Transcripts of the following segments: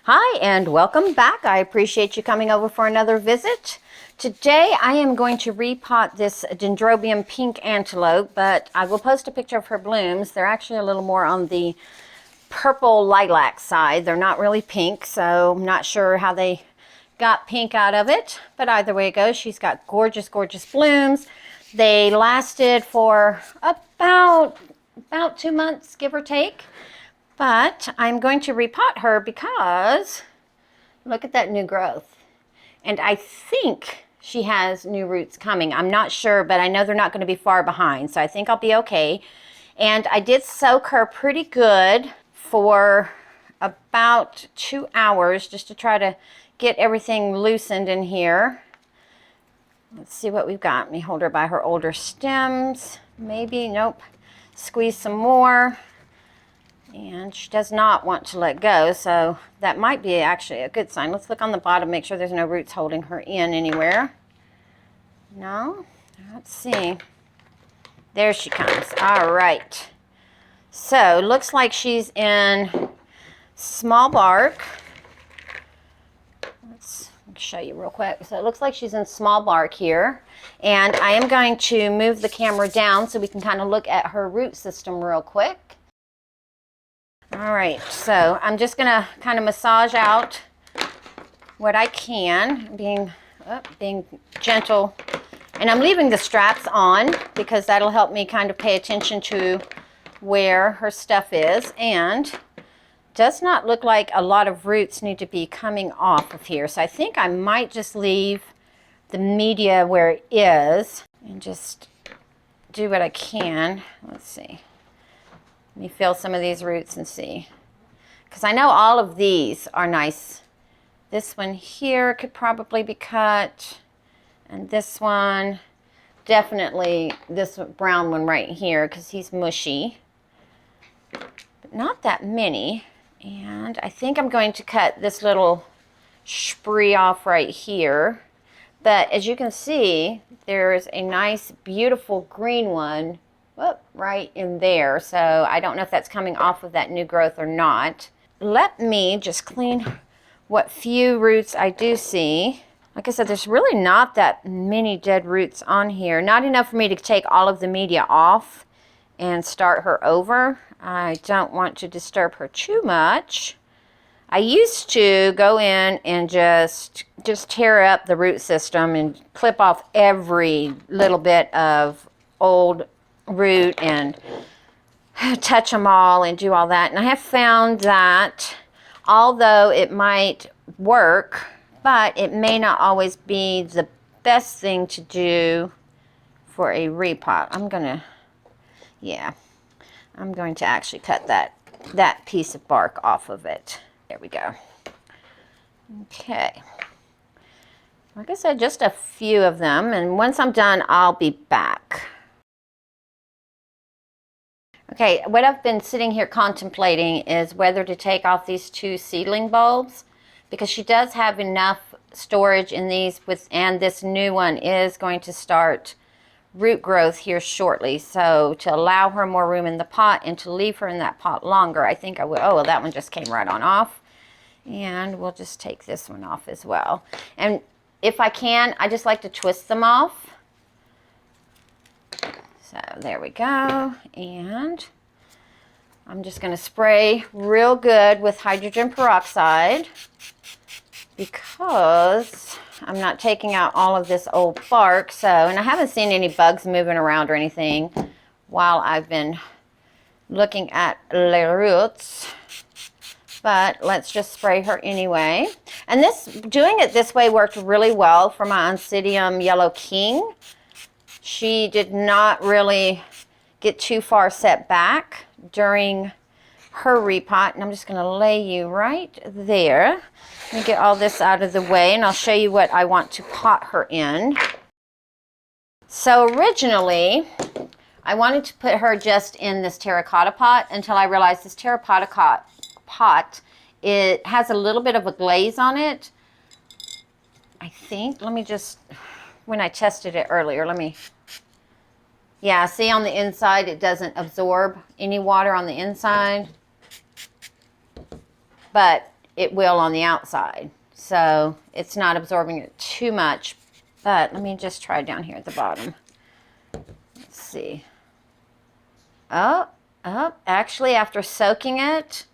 Hi and welcome back. I appreciate you coming over for another visit. Today I am going to repot this Dendrobium pink antelope, but I will post a picture of her blooms. They're actually a little more on the purple lilac side. They're not really pink, so I'm not sure how they got pink out of it, but either way it goes, she's got gorgeous, gorgeous blooms. They lasted for about 2 months, give or take. But I'm going to repot her because look at that new growth. And I think she has new roots coming. I'm not sure, but I know they're not going to be far behind. So I think I'll be okay. And I did soak her pretty good for about 2 hours just to try to get everything loosened in here. Let's see what we've got. Let me hold her by her older stems. Maybe, nope. Squeeze some more. And she does not want to let go, so that might be actually a good sign. Let's look on the bottom, make sure there's no roots holding her in anywhere. No? Let's see. There she comes. All right. So, looks like she's in small bark. Let's show you real quick. So, it looks like she's in small bark here. And I am going to move the camera down so we can kind of look at her root system real quick. All right, so I'm just gonna kind of massage out what I can, being gentle. And I'm leaving the straps on because that'll help me kind of pay attention to where her stuff is. And does not look like a lot of roots need to be coming off of here. So I think I might just leave the media where it is and just do what I can. Let's see. Let me feel some of these roots and see. Because I know all of these are nice. This one here could probably be cut. And this one, definitely this brown one right here because he's mushy. But not that many. And I think I'm going to cut this little spree off right here. But as you can see, there's a nice, beautiful green one right in there. So I don't know if that's coming off of that new growth or not. Let me just clean what few roots I do see. Like I said, there's really not that many dead roots on here. Not enough for me to take all of the media off and start her over. I don't want to disturb her too much. I used to go in and just tear up the root system and clip off every little bit of old root and touch them all and do all that. And I have found that although it might work, but it may not always be the best thing to do for a repot. I'm going to actually cut that piece of bark off of it. There we go. Okay. Like I said, just a few of them, and once I'm done, I'll be back. Okay, what I've been sitting here contemplating is whether to take off these 2 seedling bulbs because she does have enough storage in these and this new one is going to start root growth here shortly. So to allow her more room in the pot and to leave her in that pot longer, I think I will. Oh, well, that one just came right on off. And we'll just take this one off as well. And if I can, I just like to twist them off. So there we go, and I'm just going to spray real good with hydrogen peroxide because I'm not taking out all of this old bark. So, and I haven't seen any bugs moving around or anything while I've been looking at les roots. But let's just spray her anyway. And doing it this way worked really well for my Oncidium Yellow King. She did not really get too far set back during her repot. And I'm just going to lay you right there. Let me get all this out of the way and I'll show you what I want to pot her in. So originally, I wanted to put her just in this terracotta pot until I realized this terracotta pot, it has a little bit of a glaze on it. I think, let me just... when I tested it earlier, yeah, see on the inside it doesn't absorb any water on the inside, but it will on the outside. So it's not absorbing it too much. But let me just try down here at the bottom. Let's see. Oh, actually after soaking it,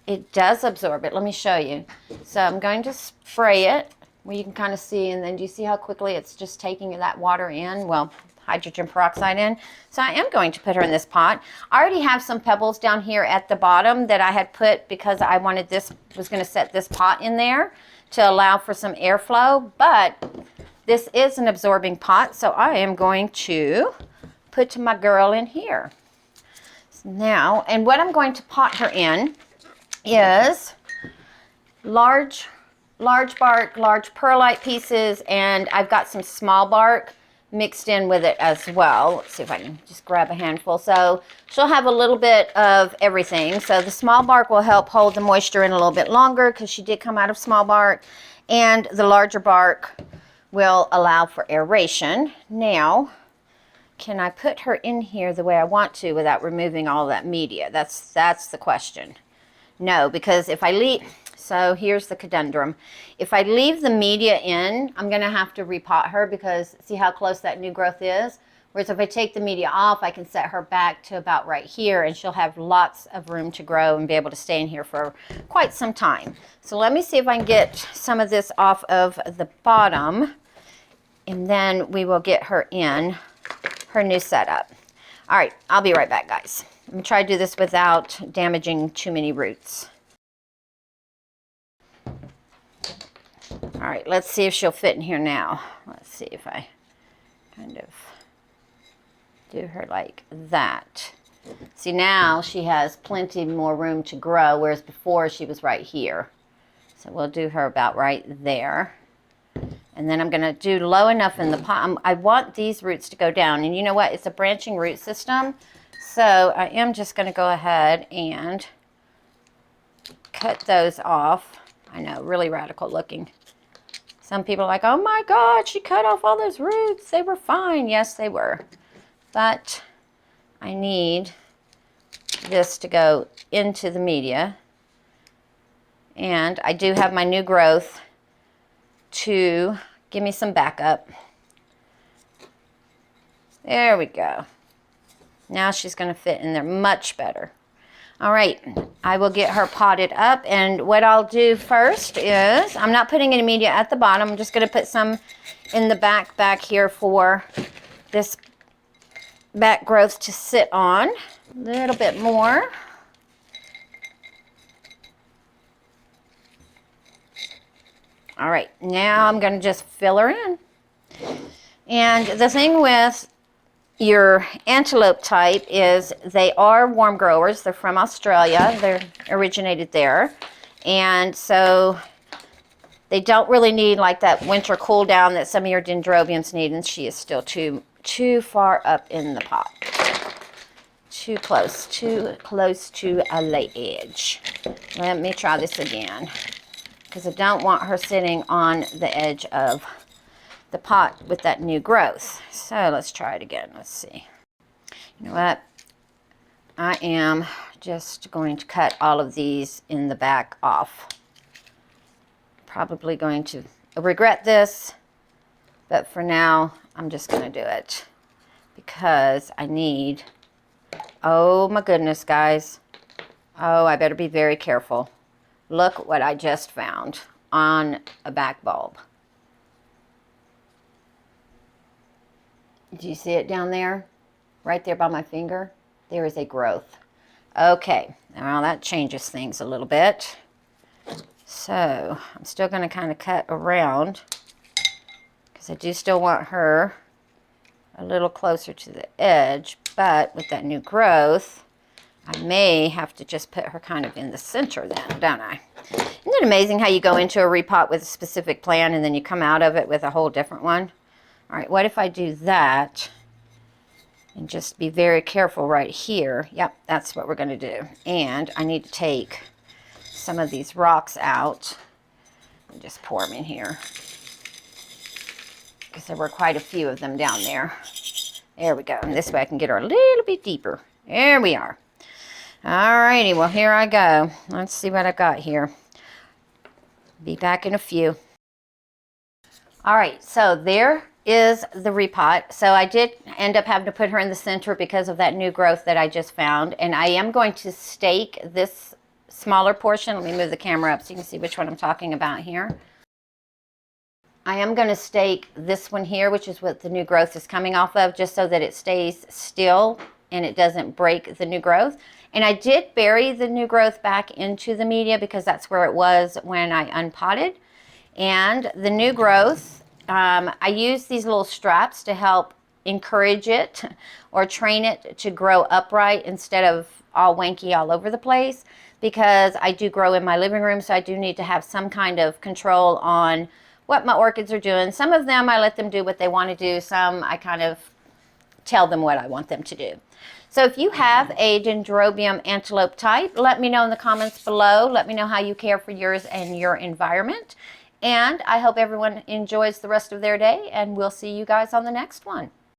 it does absorb it. Let me show you. So I'm going to spray it where you can kind of see, and then do you see how quickly it's just taking that water in? Well, hydrogen peroxide in. So I am going to put her in this pot. I already have some pebbles down here at the bottom that I had put because I wanted this, was going to set this pot in there to allow for some airflow, but this is an absorbing pot, so I am going to put my girl in here. Now, and what I'm going to pot her in is large bark, large perlite pieces, and I've got some small bark mixed in with it as well. Let's see if I can just grab a handful. So she'll have a little bit of everything. So the small bark will help hold the moisture in a little bit longer because she did come out of small bark, and the larger bark will allow for aeration. Now, can I put her in here the way I want to without removing all that media? That's the question. No, because if I leave, so here's the cadendrum. If I leave the media in, I'm going to have to repot her because see how close that new growth is? Whereas if I take the media off, I can set her back to about right here, and she'll have lots of room to grow and be able to stay in here for quite some time. So let me see if I can get some of this off of the bottom, and then we will get her in her new setup. All right, I'll be right back, guys. I'm going to try to do this without damaging too many roots. All right, let's see if she'll fit in here now. Let's see if I kind of do her like that. See, now she has plenty more room to grow, whereas before she was right here. So we'll do her about right there. And then I'm going to do low enough in the pot. I want these roots to go down. And you know what? It's a branching root system. So I am just going to go ahead and cut those off. I know, really radical looking. Some people are like, oh my God, she cut off all those roots. They were fine. Yes, they were. But I need this to go into the media. And I do have my new growth to give me some backup. There we go. Now she's going to fit in there much better. All right, I will get her potted up, and what I'll do first is, I'm not putting any media at the bottom, I'm just going to put some in the back here for this back growth to sit on. A little bit more. All right, now I'm going to just fill her in. And the thing with your antelope type is they are warm growers. They're from Australia. They're originated there. And so they don't really need like that winter cool down that some of your dendrobiums need, and she is still too far up in the pot. Too close to a lay edge. Let me try this again, because I don't want her sitting on the edge of the pot with that new growth. So let's try it again. Let's see. You know what? I am just going to cut all of these in the back off. Probably going to regret this, but for now, I'm just going to do it because I need, oh my goodness, guys. Oh, I better be very careful. Look what I just found on a back bulb. Do you see it down there? Right there by my finger? There is a growth. Okay, now that changes things a little bit. So I'm still going to kind of cut around because I do still want her a little closer to the edge, but with that new growth, I may have to just put her kind of in the center then, don't I? Isn't it amazing how you go into a repot with a specific plan and then you come out of it with a whole different one? All right, what if I do that and just be very careful right here? Yep, that's what we're going to do. And I need to take some of these rocks out and just pour them in here, because there were quite a few of them down there. There we go. And this way I can get her a little bit deeper. There we are. All righty, well, here I go. Let's see what I got here. Be back in a few. All right, so there is the repot. So I did end up having to put her in the center because of that new growth that I just found. And I am going to stake this smaller portion. Let me move the camera up so you can see which one I'm talking about here. I am going to stake this one here, which is what the new growth is coming off of, just so that it stays still and it doesn't break the new growth. And I did bury the new growth back into the media because that's where it was when I unpotted. And the new growth, I use these little straps to help encourage it or train it to grow upright instead of all wanky all over the place, because I do grow in my living room, so I do need to have some kind of control on what my orchids are doing. Some of them I let them do what they want to do. Some I kind of tell them what I want them to do. So if you have a Dendrobium antelope type, let me know in the comments below. Let me know how you care for yours and your environment. And I hope everyone enjoys the rest of their day, and we'll see you guys on the next one.